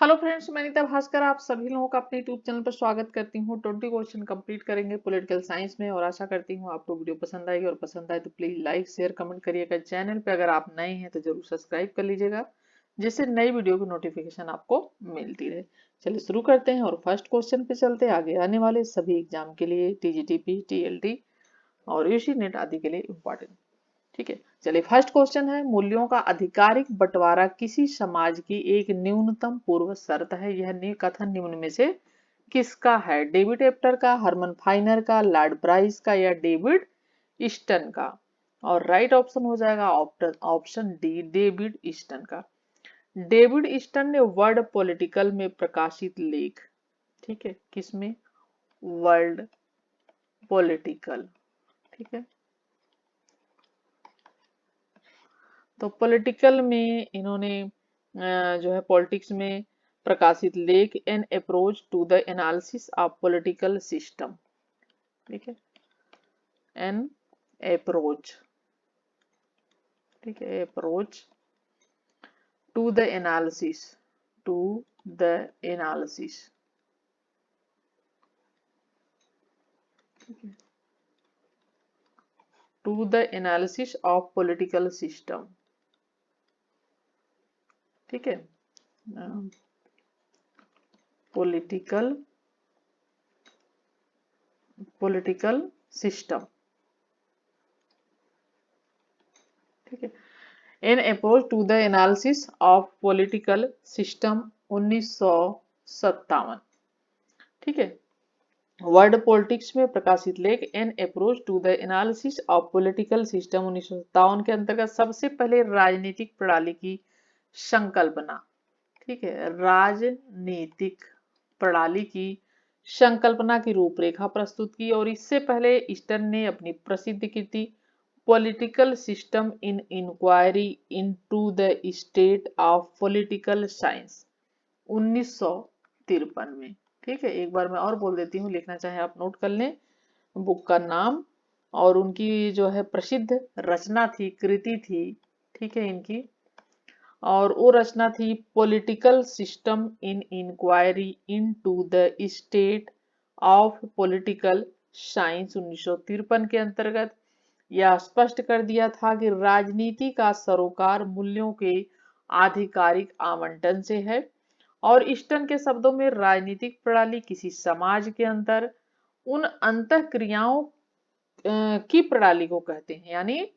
Hello friends, मैं नीता भास्कर आप सभी लोगों का अपने यूट्यूब चैनल पर स्वागत करती हूँ। 20 क्वेश्चन कंप्लीट करेंगे पॉलिटिकल साइंस में और आशा करती हूँ आपको वीडियो पसंद आएगी और पसंद आए तो प्लीज लाइक शेयर कमेंट करिएगा। चैनल पे अगर आप नए हैं तो जरूर सब्सक्राइब कर लीजिएगा, जिससे नई वीडियो की नोटिफिकेशन आपको मिलती रहे। चलिए शुरू करते हैं और फर्स्ट क्वेश्चन पे चलते हैं। आगे आने वाले सभी एग्जाम के लिए टीजीटीपी, टीएलटी और यूसी नेट आदि के लिए इम्पोर्टेंट। ठीक है, चलिए फर्स्ट क्वेश्चन है, मूल्यों का आधिकारिक बंटवारा किसी समाज की एक न्यूनतम पूर्व शर्त है। यह कथन निम्न में से किसका है? डेविड एप्टर का, हरमन फाइनर का, लॉर्ड ब्राइस का या डेविड ईस्टन का? और राइट ऑप्शन हो जाएगा ऑप्शन डी, डेविड ईस्टन का। डेविड ईस्टन ने वर्ल्ड पॉलिटिकल में प्रकाशित लेख, ठीक है, किसमें? World political. ठीक है, तो पॉलिटिकल में इन्होंने जो है पॉलिटिक्स में प्रकाशित लेख an approach to the analysis of political system. ठीक है, एन अप्रोच, ठीक है, approach to the analysis, to the analysis, to the analysis of political system. ठीक है, पॉलिटिकल पॉलिटिकल सिस्टम। ठीक है, an approach to the analysis of political system 1957। ठीक है, वर्ल्ड पॉलिटिक्स में प्रकाशित लेख an approach to the analysis of political system 1957 के अंतर्गत सबसे पहले राजनीतिक प्रणाली की संकल्पना, ठीक है, राजनीतिक प्रणाली की संकल्पना की रूपरेखा प्रस्तुत की। और इससे पहले ईस्टर्न ने अपनी प्रसिद्ध कृति political system in inquiry into the state of political science 1953 में। ठीक है, एक बार मैं और बोल देती हूँ, लिखना चाहे आप नोट कर लें बुक का नाम और उनकी जो है प्रसिद्ध रचना थी, कृति थी। ठीक है, इनकी और वो रचना थी political system in inquiry into the state of political science 1953 के अंतर्गत यह स्पष्ट कर दिया था कि राजनीति का सरोकार मूल्यों के आधिकारिक आवंटन से है। और ईस्टर्न के शब्दों में राजनीतिक प्रणाली किसी समाज के अंदर उन अंतःक्रियाओं की प्रणाली को कहते हैं। यानी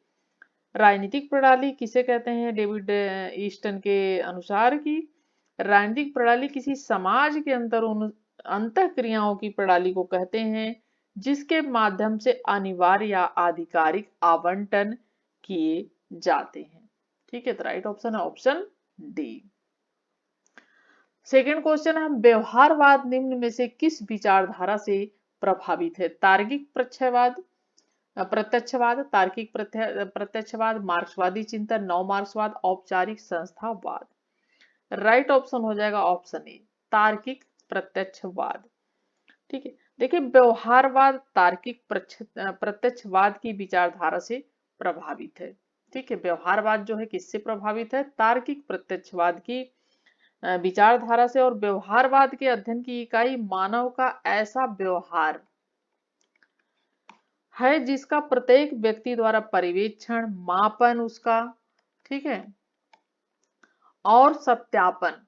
राजनीतिक प्रणाली किसे कहते हैं? डेविड ईस्टन के अनुसार की राजनीतिक प्रणाली किसी समाज के अंदर उन अंतःक्रियाओं की प्रणाली को कहते हैं जिसके माध्यम से अनिवार्य या आधिकारिक आवंटन किए जाते हैं। ठीक है, तो राइट ऑप्शन है ऑप्शन डी। सेकेंड क्वेश्चन है, व्यवहारवाद निम्न में से किस विचारधारा से प्रभावित है? तार्किक प्रत्यक्षवाद, तार्किक प्रत्यक्षवाद, मार्क्सवादी चिंतन, नव मार्क्सवाद, औपचारिक संस्थावाद। राइट ऑप्शन हो जाएगा ऑप्शन ए, तार्किक प्रत्यक्षवाद। ठीक है, देखिए व्यवहारवाद तार्किक प्रत्यक्षवाद की विचारधारा से प्रभावित है। ठीक है, व्यवहारवाद जो है किससे प्रभावित है? तार्किक प्रत्यक्षवाद की विचारधारा से। और व्यवहारवाद के अध्ययन की इकाई मानव का ऐसा व्यवहार है जिसका प्रत्येक व्यक्ति द्वारा पर्यवेक्षण, मापन उसका, ठीक है, और सत्यापन,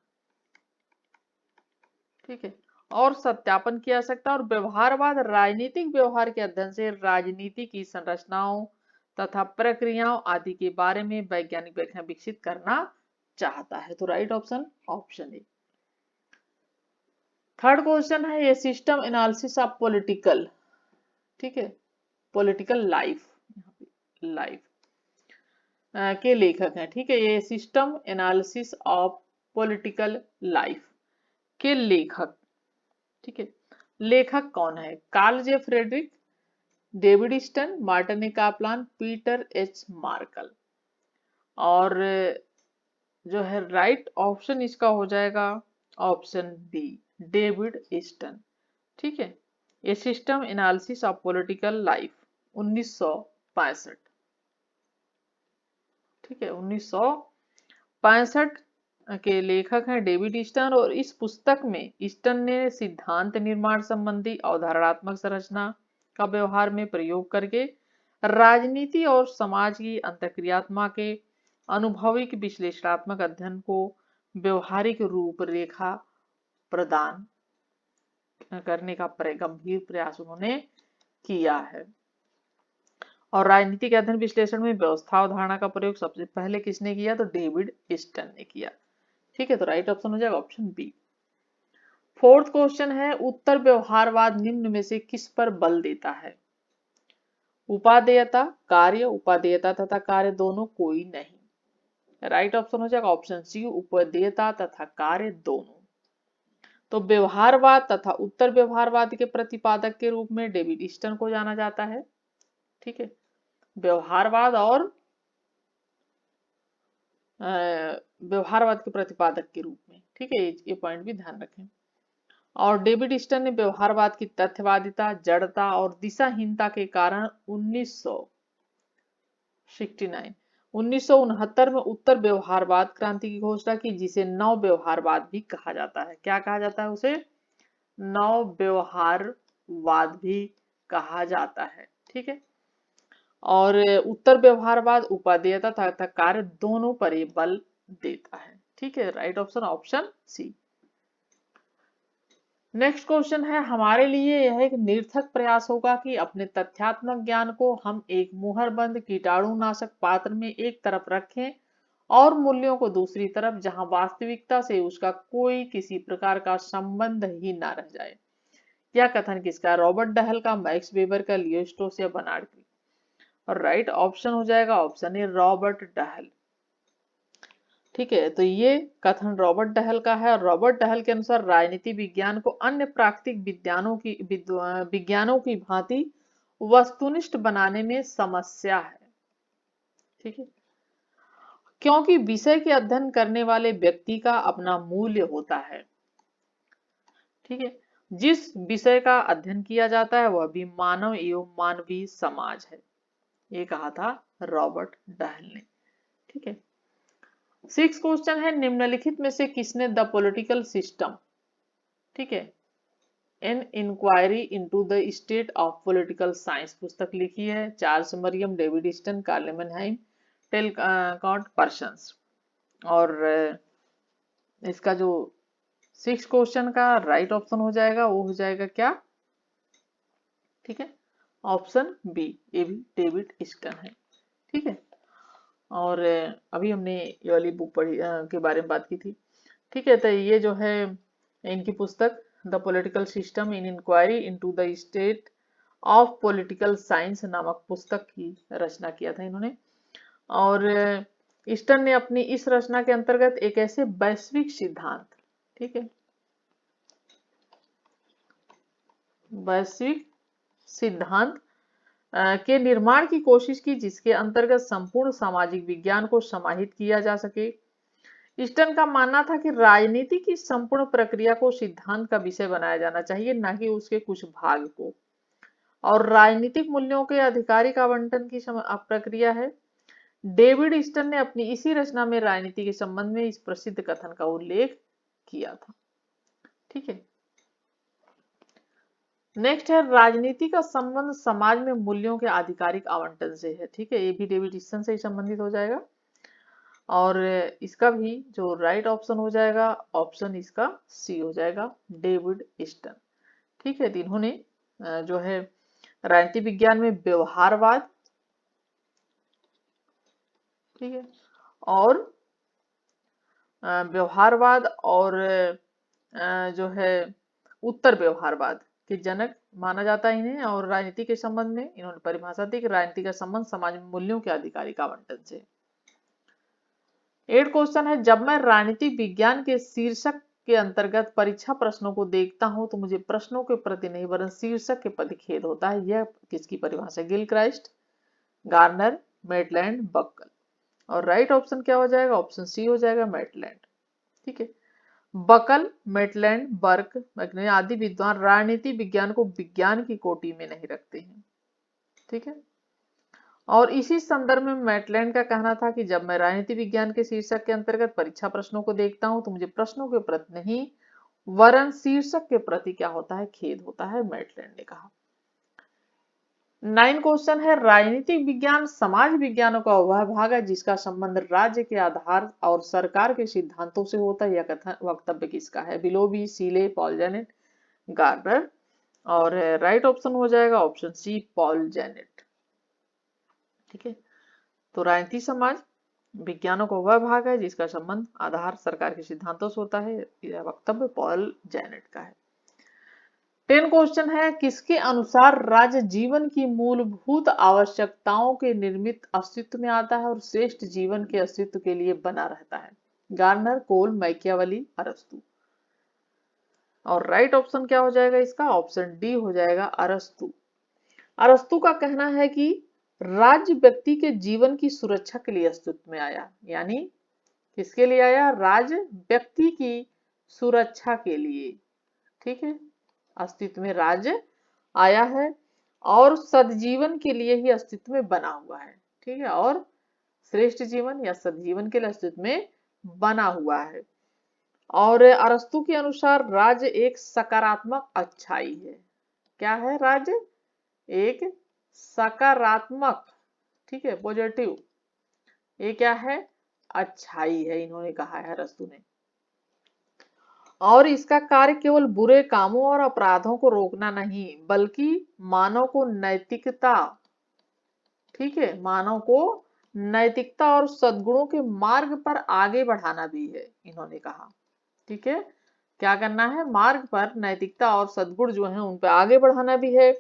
ठीक है, और सत्यापन किया जा सकता है। और व्यवहारवाद राजनीतिक व्यवहार के अध्ययन से राजनीति की संरचनाओं तथा प्रक्रियाओं आदि के बारे में वैज्ञानिक व्याख्या विकसित करना चाहता है। तो right option option A. Third question है, ये सिस्टम एनालिसिस ऑफ पॉलिटिकल, ठीक है, पॉलिटिकल लाइफ, लाइफ के लेखक हैं। ठीक है, ये system analysis of political life के लेखक, ठीक है, लेखक कौन है? Carl J Friedrich, David Easton, Martin Kaplan, Peter H Merkl. और जो है राइट ऑप्शन इसका हो जाएगा ऑप्शन बी, डेविड ईस्टन। ठीक है, ये system analysis of political life 1965, ठीक है, 1965 के लेखक हैं डेविड ईस्टन, और इस पुस्तक में ईस्टन ने सिद्धांत निर्माण संबंधी अवधारणात्मक संरचना का व्यवहार में प्रयोग करके राजनीति और समाज की अंतःक्रियात्मक के अनुभविक विश्लेषणात्मक अध्ययन को व्यवहारिक रूपरेखा प्रदान करने का गंभीर प्रयास उन्होंने किया है। और राजनीतिक अध्ययन विश्लेषण में व्यवस्था अवधारणा का प्रयोग सबसे पहले किसने किया? तो डेविड ईस्टन ने किया। ठीक है, तो राइट ऑप्शन हो जाएगा ऑप्शन बी। फोर्थ क्वेश्चन है, उत्तर व्यवहारवाद निम्न में से किस पर बल देता है? उपादेयता, कार्य, उपादेयता तथा कार्य दोनों, कोई नहीं। राइट ऑप्शन हो जाएगा ऑप्शन सी, उपादेयता तथा कार्य दोनों। तो व्यवहारवाद तथा उत्तर व्यवहारवाद के प्रतिपादक के रूप में डेविड ईस्टन को जाना जाता है। ठीक है, व्यवहारवाद और व्यवहारवाद के प्रतिपादक के रूप में। ठीक है, ये पॉइंट भी ध्यान रखें। और डेविड ईस्टन ने व्यवहारवाद की तथ्यवादिता, जड़ता और दिशाहीनता के कारण 1969 में उत्तर व्यवहारवाद क्रांति की घोषणा की, जिसे नव व्यवहारवाद भी कहा जाता है। क्या कहा जाता है उसे? नव व्यवहारवाद भी कहा जाता है। ठीक है, और उत्तर व्यवहारवाद उपादेयता तथा कार्य दोनों पर ये बल देता है। ठीक है, right option option C. Next question है, हमारे लिए यह एक निरर्थक प्रयास होगा कि अपने तथ्यात्मक ज्ञान को हम एक मुहरबंद कीटाणुनाशक पात्र में एक तरफ रखें और मूल्यों को दूसरी तरफ, जहां वास्तविकता से उसका कोई किसी प्रकार का संबंध ही ना रह जाए। यह कथन किसका? रॉबर्ट डहल का, मैक्स वेबर का, लियो स्ट्रॉस या बर्नार्ड की? और राइट ऑप्शन हो जाएगा ऑप्शन ए, रॉबर्ट डहल। ठीक है, तो ये कथन रॉबर्ट डहल का है। और रॉबर्ट डहल के अनुसार राजनीति विज्ञान को अन्य प्राकृतिक विज्ञानों की भांति वस्तुनिष्ठ बनाने में समस्या है। ठीक है, क्योंकि विषय के अध्ययन करने वाले व्यक्ति का अपना मूल्य होता है। ठीक है, जिस विषय का अध्ययन किया जाता है वह भी मानव एवं मानवीय समाज है, ये कहा था रॉबर्ट डहल ने। ठीक है, 6 क्वेश्चन है, निम्नलिखित में से किसने द पॉलिटिकल सिस्टम, ठीक है, an inquiry into the state of political science पुस्तक लिखी है? Charles Merriam, David Easton, Carl Mannheim, Talcott Parsons. और इसका जो 6 क्वेश्चन का राइट ऑप्शन हो जाएगा वो हो जाएगा क्या? ठीक है, ऑप्शन बी, ये भी डेविड ईस्टन है। ठीक है, और अभी हमने ये वाली बुक पढ़ी के बारे में बात की थी। ठीक है, तो ये जो है इनकी पुस्तक the political system in inquiry into the state of political science नामक पुस्तक की रचना किया था इन्होंने। और ईस्टन ने अपनी इस रचना के अंतर्गत एक ऐसे वैश्विक सिद्धांत, ठीक है, वैश्विक सिद्धांत के निर्माण की कोशिश की, जिसके अंतर्गत संपूर्ण सामाजिक विज्ञान को समाहित किया जा सके। ईस्टन का मानना था कि राजनीति की संपूर्ण प्रक्रिया को सिद्धांत का विषय बनाया जाना चाहिए, न कि उसके कुछ भाग को। और राजनीतिक मूल्यों के आधिकारिक आवंटन की प्रक्रिया है। डेविड ईस्टन ने अपनी इसी रचना में राजनीति के संबंध में इस प्रसिद्ध कथन का उल्लेख किया था। ठीक है, नेक्स्ट है, राजनीति का संबंध समाज में मूल्यों के आधिकारिक आवंटन से है। ठीक है, ये भी डेविड ईस्टन से ही संबंधित हो जाएगा। और इसका भी जो राइट ऑप्शन हो जाएगा ऑप्शन इसका सी हो जाएगा, डेविड ईस्टन। ठीक है, तो इन्होंने जो है राजनीति विज्ञान में व्यवहारवाद, ठीक है, और व्यवहारवाद और जो है उत्तर व्यवहारवाद के जनक माना जाता है इन्हें। और राजनीति के संबंध में इन्होंने परिभाषा दी कि राजनीति का संबंध समाज में मूल्यों के आधिकारिक आवंटन से। 8 क्वेश्चन है, जब मैं राजनीतिक विज्ञान के शीर्षक के अंतर्गत परीक्षा प्रश्नों को देखता हूं तो मुझे प्रश्नों के प्रति नहीं वरन शीर्षक के प्रति खेद होता है। यह किसकी परिभाषा? Gilchrist, Garner, Maitland, Buckle. और राइट ऑप्शन क्या हो जाएगा? ऑप्शन सी हो जाएगा, मेटलैंड। ठीक है, बकल, मेटलैंड, बर्क आदि विद्वान राजनीति विज्ञान को विज्ञान की कोटि में नहीं रखते हैं। ठीक है, और इसी संदर्भ में मैटलैंड का कहना था कि जब मैं राजनीति विज्ञान के शीर्षक के अंतर्गत परीक्षा प्रश्नों को देखता हूं तो मुझे प्रश्नों के प्रति नहीं वरन शीर्षक के प्रति क्या होता है, खेद होता है, मैटलैंड ने कहा। 9 क्वेश्चन है, राजनीतिक विज्ञान समाज विज्ञानों का वह भाग है जिसका संबंध राज्य के आधार और सरकार के सिद्धांतों से होता है। यह कथन वक्तव्य किसका है? बिलोबी, सीले, पॉल जेनेट, गार्डनर। और राइट ऑप्शन हो जाएगा ऑप्शन सी, पॉल जेनेट। ठीक है, तो राजनीति समाज विज्ञानों का वह भाग है जिसका संबंध आधार सरकार के सिद्धांतों से होता है। यह वक्तव्य पॉल जेनेट का है। 10 क्वेश्चन है, किसके अनुसार राज्य जीवन की मूलभूत आवश्यकताओं के निर्मित अस्तित्व में आता है और श्रेष्ठ जीवन के अस्तित्व के लिए बना रहता है? गार्नर, कोल, मैकियावेली, अरस्तू। और राइट ऑप्शन क्या हो जाएगा इसका? ऑप्शन डी हो जाएगा, अरस्तू। अरस्तू का कहना है कि राज्य व्यक्ति के जीवन की सुरक्षा के लिए अस्तित्व में आया। यानी किसके लिए आया? राज्य व्यक्ति की सुरक्षा के लिए। ठीक है, अस्तित्व में राज्य आया है और सदजीवन के लिए ही अस्तित्व में बना हुआ है। ठीक है, और श्रेष्ठ जीवन या सदजीवन के लिए अस्तित्व में बना हुआ है। और अरस्तु के अनुसार राज्य एक सकारात्मक अच्छाई है। क्या है? राज्य एक सकारात्मक, ठीक है, पॉजिटिव, ये क्या है? अच्छाई है, इन्होंने कहा है अरस्तु ने। और इसका कार्य केवल बुरे कामों और अपराधों को रोकना नहीं बल्कि मानव को नैतिकता, ठीक है, मानव को नैतिकता और सद्गुणों के मार्ग पर आगे बढ़ाना भी है, इन्होंने कहा। ठीक है, क्या करना है? मार्ग पर नैतिकता और सद्गुण जो है उन पर आगे बढ़ाना भी है।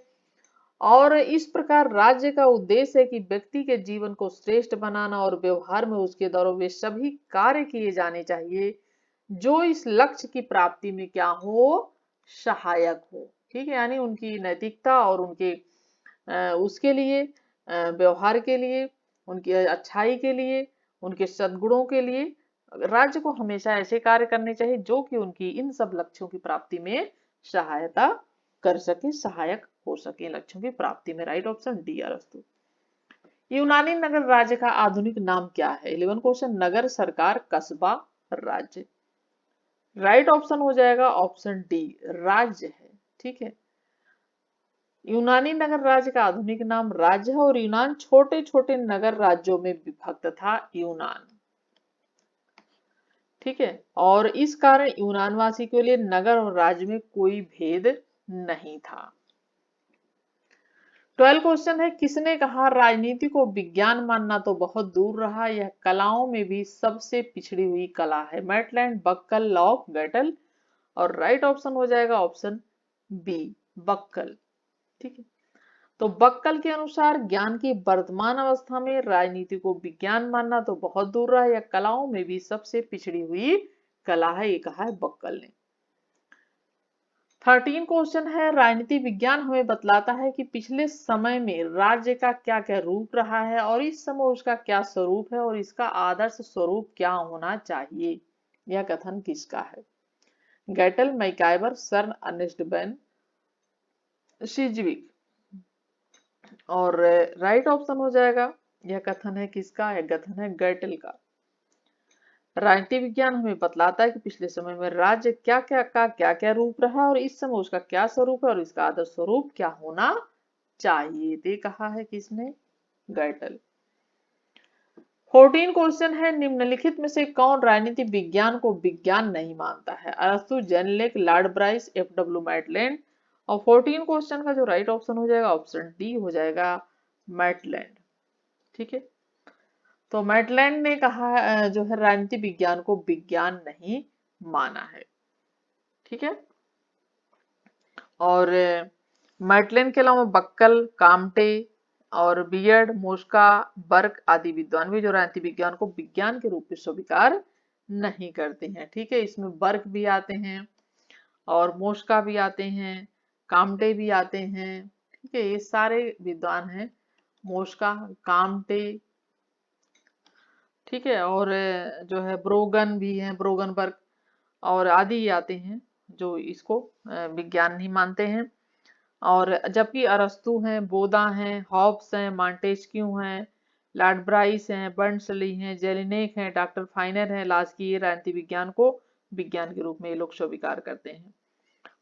और इस प्रकार राज्य का उद्देश्य है कि व्यक्ति के जीवन को श्रेष्ठ बनाना और व्यवहार में उसके द्वारा वे सभी कार्य किए जाने चाहिए जो इस लक्ष्य की प्राप्ति में क्या हो? सहायक हो। ठीक है, यानी उनकी नैतिकता और उनके उसके लिए, व्यवहार के लिए, उनकी अच्छाई के लिए, उनके सद्गुणों के लिए राज्य को हमेशा ऐसे कार्य करने चाहिए जो कि उनकी इन सब लक्ष्यों की प्राप्ति में सहायता कर सके, सहायक हो सके लक्ष्यों की प्राप्ति में। राइट ऑप्शन डी, अरस्तु। यूनानी नगर राज्य का आधुनिक नाम क्या है? 11 क्वेश्चन, नगर, सरकार, कस्बा, राज्य। राइट ऑप्शन हो जाएगा ऑप्शन डी, राज्य है। ठीक है, यूनानी नगर राज्य का आधुनिक नाम राज्य है और यूनान छोटे छोटे नगर राज्यों में विभक्त था, यूनान। ठीक है, और इस कारण यूनानवासी के लिए नगर और राज्य में कोई भेद नहीं था। 12 क्वेश्चन है, किसने कहा राजनीति को विज्ञान मानना तो बहुत दूर रहा, यह कलाओं में भी सबसे पिछड़ी हुई कला है? Maitland, Buckle, Locke, Gettell. और राइट ऑप्शन हो जाएगा ऑप्शन बी, बक्कल। ठीक है, तो बक्कल के अनुसार ज्ञान की वर्तमान अवस्था में राजनीति को विज्ञान मानना तो बहुत दूर रहा, यह कलाओं में भी सबसे पिछड़ी हुई कला है, ये कहा है बक्कल ने। 13 क्वेश्चन है, राजनीति विज्ञान हमें बतलाता है कि पिछले समय में राज्य का क्या क्या रूप रहा है और इस समय उसका क्या स्वरूप है और इसका आदर्श स्वरूप क्या होना चाहिए। यह कथन किसका है? गैटल, मैकाइवर, सर्न, अर्नेस्ट बेन, सिजविक। और राइट ऑप्शन हो जाएगा, यह कथन है किसका? यह कथन है गैटल का। राजनीति विज्ञान हमें बतलाता है कि पिछले समय में राज्य क्या क्या रूप रहा और इस समय उसका क्या स्वरूप है और इसका आदर्श स्वरूप क्या होना चाहिए, ये कहा है किसने? गैटल। 14 क्वेश्चन है, निम्नलिखित में से कौन राजनीति विज्ञान को विज्ञान नहीं मानता है? अरस्तु, जेनलेक, लॉर्ड ब्राइस, एफ.डब्ल्यू. मैटलैंड। और 14 क्वेश्चन का जो राइट ऑप्शन हो जाएगा ऑप्शन डी हो जाएगा, मैटलैंड। ठीक है, तो मैटलैंड ने कहा जो है राजनीति विज्ञान को विज्ञान नहीं माना है। ठीक है, और मैटलैंड के अलावा बक्कल, काम्टे और बियर्ड, मोस्का, बर्क आदि विद्वान भी जो राजनीति विज्ञान को विज्ञान के रूप में स्वीकार नहीं करते हैं। ठीक है, इसमें बर्क भी आते हैं और मोस्का भी आते हैं, काम्टे भी आते हैं। ठीक है, ये सारे विद्वान हैं, मोस्का, काम्टे, ठीक है, और जो है ब्रोगन भी है, ब्रोगनबर्ग और आदि आते हैं जो इसको विज्ञान नहीं मानते हैं। और जबकि अरस्तु हैं, बोदा हैं, हॉब्स हैं, मॉन्टेस्क्यू हैं, लॉर्ड ब्राइस हैं, बर्नसली हैं, जेलिनेक हैं, डॉक्टर फाइनर हैं, लास्की राजनीति विज्ञान को विज्ञान के रूप में ये लोग स्वीकार करते हैं।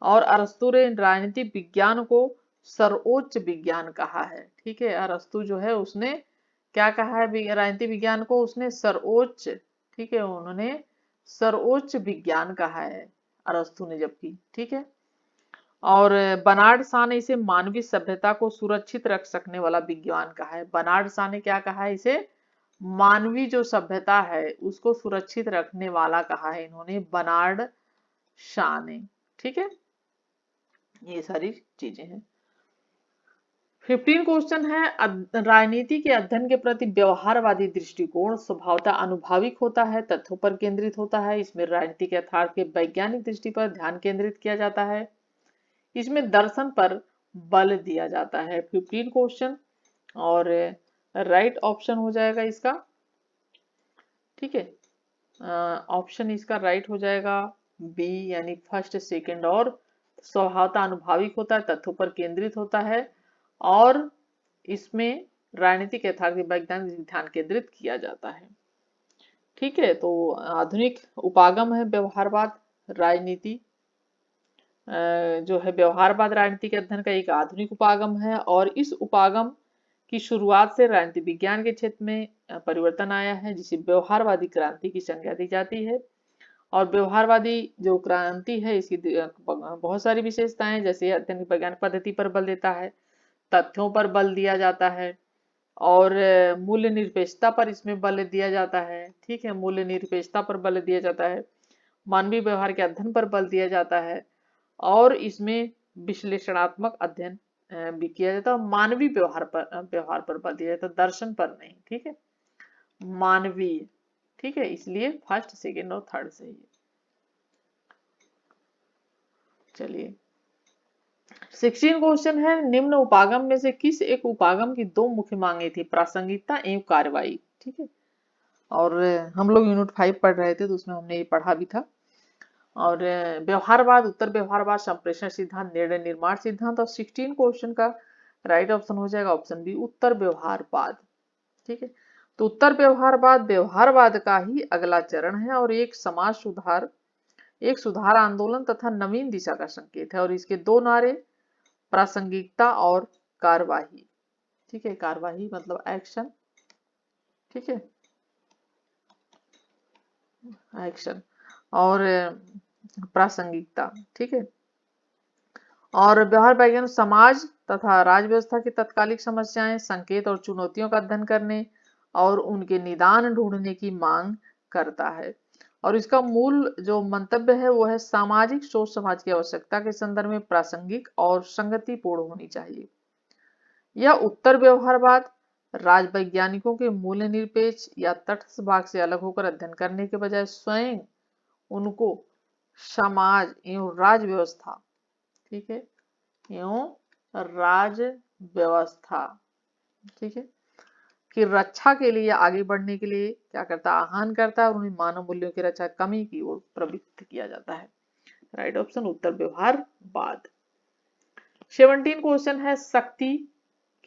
और अरस्तु ने राजनीति विज्ञान को सर्वोच्च विज्ञान कहा है। ठीक है, अरस्तु जो है उसने क्या कहा है राजनीति विज्ञान को, उसने सर्वोच्च, ठीक है, उन्होंने सर्वोच्च विज्ञान कहा है अरस्तु ने, जबकि ठीक है। और बर्नार्ड शॉ ने इसे मानवीय सभ्यता को सुरक्षित रख सकने वाला विज्ञान कहा है। बर्नार्ड शॉ ने क्या कहा है, इसे मानवीय जो सभ्यता है उसको सुरक्षित रखने वाला कहा है इन्होंने, बर्नार्ड शॉ ने। ठीक है, ये सारी चीजें हैं। 15 क्वेश्चन है, राजनीति के अध्ययन के प्रति व्यवहारवादी दृष्टिकोण स्वभावतः अनुभाविक होता है, तथ्यों पर केंद्रित होता है। इसमें राजनीतिक यथार्थ के वैज्ञानिक दृष्टि पर ध्यान केंद्रित किया जाता है। इसमें दर्शन पर बल दिया जाता है। 15 क्वेश्चन, और राइट ऑप्शन हो जाएगा इसका, ठीक है, ऑप्शन इसका राइट हो जाएगा बी, यानी फर्स्ट, सेकंड। और स्वभावतः अनुभाविक होता है, तथ्यों पर केंद्रित होता है, और इसमें राजनीतिक यथार्थ वैज्ञानिक ध्यान केंद्रित किया जाता है। ठीक है, तो आधुनिक उपागम है व्यवहारवाद राजनीति, जो है व्यवहारवाद राजनीति के अध्ययन का एक आधुनिक उपागम है। और इस उपागम की शुरुआत से राजनीति विज्ञान के क्षेत्र में परिवर्तन आया है, जिसे व्यवहारवादी क्रांति की संज्ञा दी जाती है। और व्यवहारवादी जो क्रांति है इसकी बहुत सारी विशेषताएं हैं, जैसे अध्ययन वैज्ञानिक पद्धति पर बल देता है, तथ्यों पर बल दिया जाता है, और मूल्य निरपेक्षता पर इसमें बल दिया जाता है। ठीक है, मूल्य निरपेक्षता पर बल दिया जाता है, मानवीय व्यवहार के अध्ययन पर बल दिया जाता है, और इसमें विश्लेषणात्मक अध्ययन भी किया जाता है। मानवीय व्यवहार पर बल दिया जाता है, दर्शन पर नहीं। ठीक है, मानवीय। ठीक है, इसलिए फर्स्ट, सेकंड और थर्ड सही है। चलिए 16 क्वेश्चन है, निम्न उपागम में से किस एक उपागम की दो मुख्य मांगे थी, प्रासंगिकता एवं कार्रवाई। ठीक है, और हम लोग यूनिट 5 पढ़ रहे थे तो उसमें हमने ये पढ़ा भी था। और व्यवहारवाद, उत्तर व्यवहारवाद, संप्रेषण सिद्धांत, निर्णय निर्माण सिद्धांत। और 16 क्वेश्चन का राइट ऑप्शन हो जाएगा ऑप्शन बी, उत्तर व्यवहारवाद। ठीक है, तो उत्तर व्यवहारवाद व्यवहारवाद का ही अगला चरण है, और एक समाज सुधार, एक सुधार आंदोलन तथा नवीन दिशा का संकेत है। और इसके दो नारे, प्रासंगिकता और कार्यवाही। ठीक है, कार्यवाही मतलब एक्शन। ठीक है, एक्शन, और प्रासंगिकता। ठीक है, और व्यवहार वैज्ञान समाज तथा राज्य व्यवस्था की तत्कालिक समस्याएं, संकेत और चुनौतियों का अध्ययन करने और उनके निदान ढूंढने की मांग करता है। और इसका मूल जो मंतव्य है वो है, सामाजिक सोच समाज की आवश्यकता के संदर्भ में प्रासंगिक और संगतिपूर्ण होनी चाहिए। यह उत्तर व्यवहारवाद राज वैज्ञानिकों के मूल्य निरपेक्ष या तटस्थ भाग से अलग होकर अध्ययन करने के बजाय स्वयं उनको समाज एवं राज व्यवस्था, ठीक है, एवं राज व्यवस्था, ठीक है, की रक्षा के लिए आगे बढ़ने के लिए क्या करता है, आह्वान करता है, और उन्हें मानव मूल्यों की रक्षा कमी की ओर प्रवृत्त किया जाता है। राइट ऑप्शन उत्तर व्यवहारवाद। 17 क्वेश्चन है, शक्ति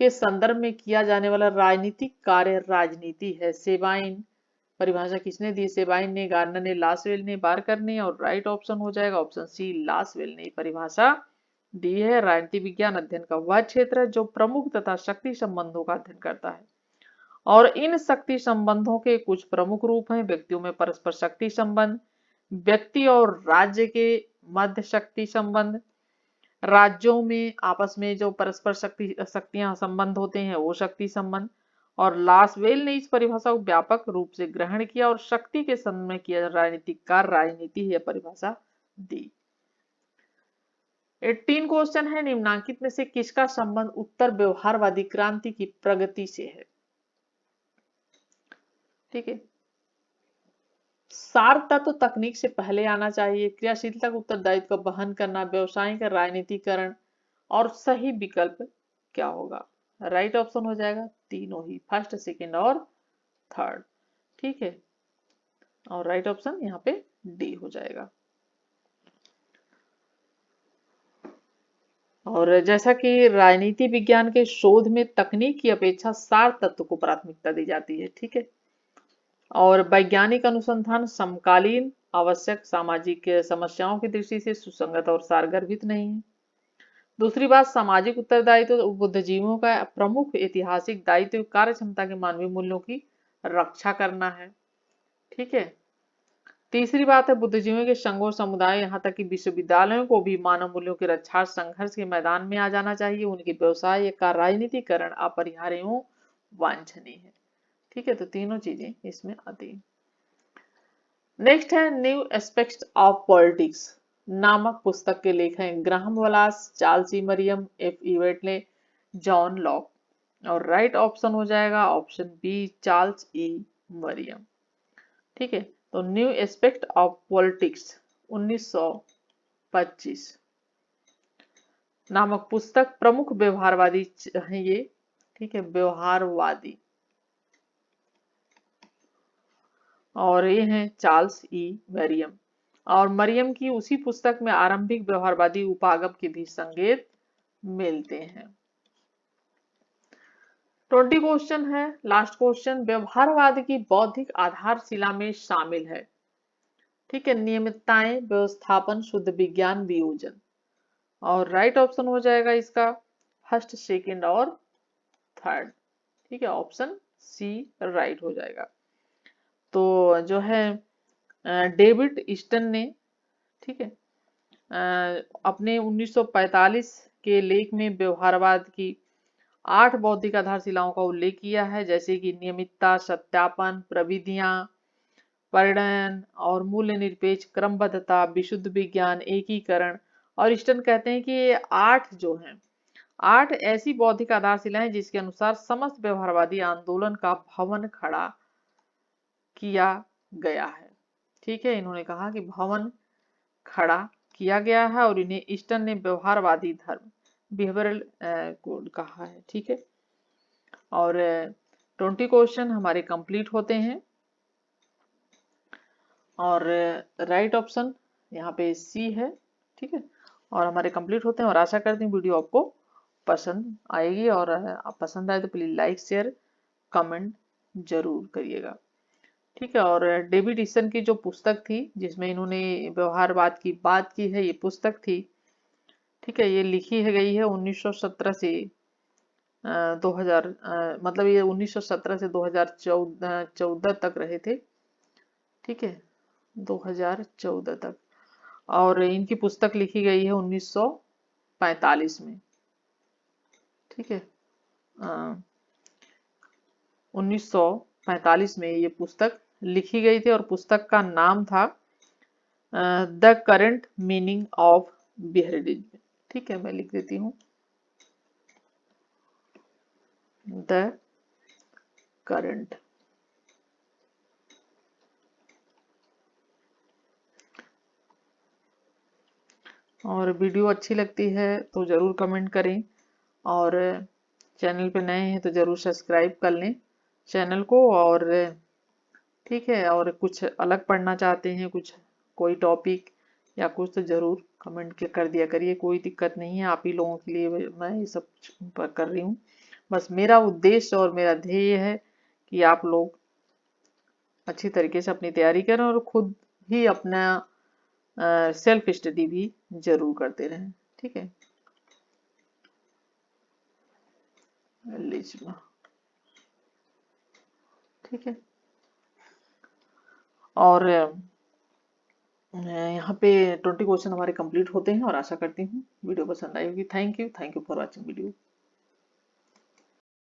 के संदर्भ में किया जाने वाला राजनीतिक कार्य राजनीति है। सेबाइन परिभाषा किसने दी, सेबाइन ने, गार्नर ने, लासवेल ने, बारकर ने। और राइट ऑप्शन हो जाएगा ऑप्शन सी, लासवेल ने परिभाषा दी है। राजनीति विज्ञान अध्ययन का वह क्षेत्र है जो प्रमुख तथा शक्ति संबंधों का अध्ययन करता है, और इन शक्ति संबंधों के कुछ प्रमुख रूप हैं, व्यक्तियों में परस्पर शक्ति संबंध, व्यक्ति और राज्य के मध्य शक्ति संबंध, राज्यों में आपस में जो परस्पर शक्तियां संबंध होते हैं वो शक्ति संबंध। और लासवेल ने इस परिभाषा को व्यापक रूप से ग्रहण किया और शक्ति के संबंध में किया राजनीतिक कार्य राजनीति है परिभाषा दी। 18 क्वेश्चन है, निम्नांकित में से किसका संबंध उत्तर व्यवहारवादी क्रांति की प्रगति से है। ठीक है, सार तत्व तकनीक से पहले आना चाहिए, क्रियाशीलता का उत्तरदायित्व का वहन करना, व्यवसाय का राजनीतिकरण, और सही विकल्प क्या होगा। राइट ऑप्शन हो जाएगा तीनों ही, फर्स्ट, सेकंड और थर्ड। ठीक है, और राइट ऑप्शन यहाँ पे डी हो जाएगा। और जैसा कि राजनीति विज्ञान के शोध में तकनीक की अपेक्षा सार तत्व को प्राथमिकता दी जाती है, ठीक है। और वैज्ञानिक अनुसंधान समकालीन आवश्यक सामाजिक समस्याओं की दृष्टि से सुसंगत और सारगर्भित नहीं है। दूसरी बात, सामाजिक उत्तरदायित्व तो बुद्धिजीवियों का प्रमुख ऐतिहासिक दायित्व कार्य क्षमता के मानवीय मूल्यों की रक्षा करना है, ठीक है। तीसरी बात है, बुद्धिजीवियों के संघ और समुदाय यहाँ तक कि विश्वविद्यालयों को भी मानव मूल्यों के रक्षा संघर्ष के मैदान में आ जाना चाहिए। उनके व्यवसाय का राजनीतिकरण अपरिहार्य एवं वांछनीय है, ठीक है। तो तीनों चीजें इसमें आती हैं। नेक्स्ट है न्यू एस्पेक्ट्स ऑफ पॉलिटिक्स नामक पुस्तक के लेखक हैं Graham वलास, Charles E Maryam, F इवेटले, John Locke. और राइट ऑप्शन हो जाएगा option B, Charles E Maryam, ठीक है। तो न्यू एस्पेक्ट ऑफ पॉलिटिक्स 1925 नामक पुस्तक प्रमुख व्यवहारवादी है ये, ठीक है, व्यवहारवादी। और ये हैं चार्ल्स ई मरियम। और मरियम की उसी पुस्तक में आरंभिक व्यवहारवादी उपागम के भी संकेत मिलते हैं। 20 क्वेश्चन है, लास्ट क्वेश्चन। व्यवहारवाद की बौद्धिक आधारशिला में शामिल है, ठीक है, नियमितताएं, व्यवस्थापन, शुद्ध विज्ञान, वियोजन। और राइट ऑप्शन हो जाएगा इसका फर्स्ट, सेकंड और थर्ड, ठीक है, ऑप्शन सी राइट हो जाएगा। तो जो है डेविड ईस्टन ने, ठीक है, अपने 1945 के लेख में व्यवहारवाद की 8 बौद्धिक आधारशिलाओं का उल्लेख किया है, जैसे कि नियमितता, सत्यापन, प्रविधियां, परिणयन और मूल्य निरपेक्ष, क्रमबद्धता, विशुद्ध विज्ञान, एकीकरण। और ईस्टन कहते हैं कि ये 8 जो हैं, 8 ऐसी बौद्धिक आधारशिलाएं जिसके अनुसार समस्त व्यवहारवादी आंदोलन का भवन खड़ा किया गया है, ठीक है। इन्होंने कहा कि भवन खड़ा किया गया है और इन्हें ईस्टन ने व्यवहारवादी धर्म बिहेवियरल कोड कहा है, ठीक है। और 20 क्वेश्चन हमारे कंप्लीट होते हैं। और राइट ऑप्शन यहाँ पे सी है, ठीक है। और हमारे कंप्लीट होते हैं और आशा करती हूँ वीडियो आपको पसंद आएगी। और आप पसंद आए तो प्लीज लाइक, शेयर, कमेंट जरूर करिएगा, ठीक है। और डेविड ईस्टन की जो पुस्तक थी जिसमें इन्होंने व्यवहारवाद की बात की है, ये पुस्तक थी, ठीक है। ये लिखी है गई है 1917 से 2000, मतलब ये 1917 से 2014 तक रहे थे, ठीक है, 2014 तक। और इनकी पुस्तक लिखी गई है 1945 में, ठीक है। 1945 में ये पुस्तक लिखी गई थी और पुस्तक का नाम था the current meaning of behaviourism, ठीक है। मैं लिख देती हूँ द करंट। और वीडियो अच्छी लगती है तो ज़रूर कमेंट करें, और चैनल पे नए हैं तो ज़रूर सब्सक्राइब कर लें चैनल को। और ठीक है, और कुछ अलग पढ़ना चाहते हैं, कुछ कोई टॉपिक या कुछ, तो ज़रूर कमेंट के कर दिया करिए, कोई दिक्कत नहीं है। आप ही लोगों के लिए मैं ये सब कर रही हूँ। बस मेरा उद्देश्य और मेरा ध्येय है कि आप लोग अच्छी तरीके से अपनी तैयारी करें और खुद ही अपना सेल्फ स्टडी भी जरूर करते रहें, ठीक है। लिज्मा, ठीक है। और यहाँ पे 20 क्वेश्चन हमारे कंप्लीट होते हैं और आशा करती हूँ वीडियो पसंद आई होगी। Thank you for watching video.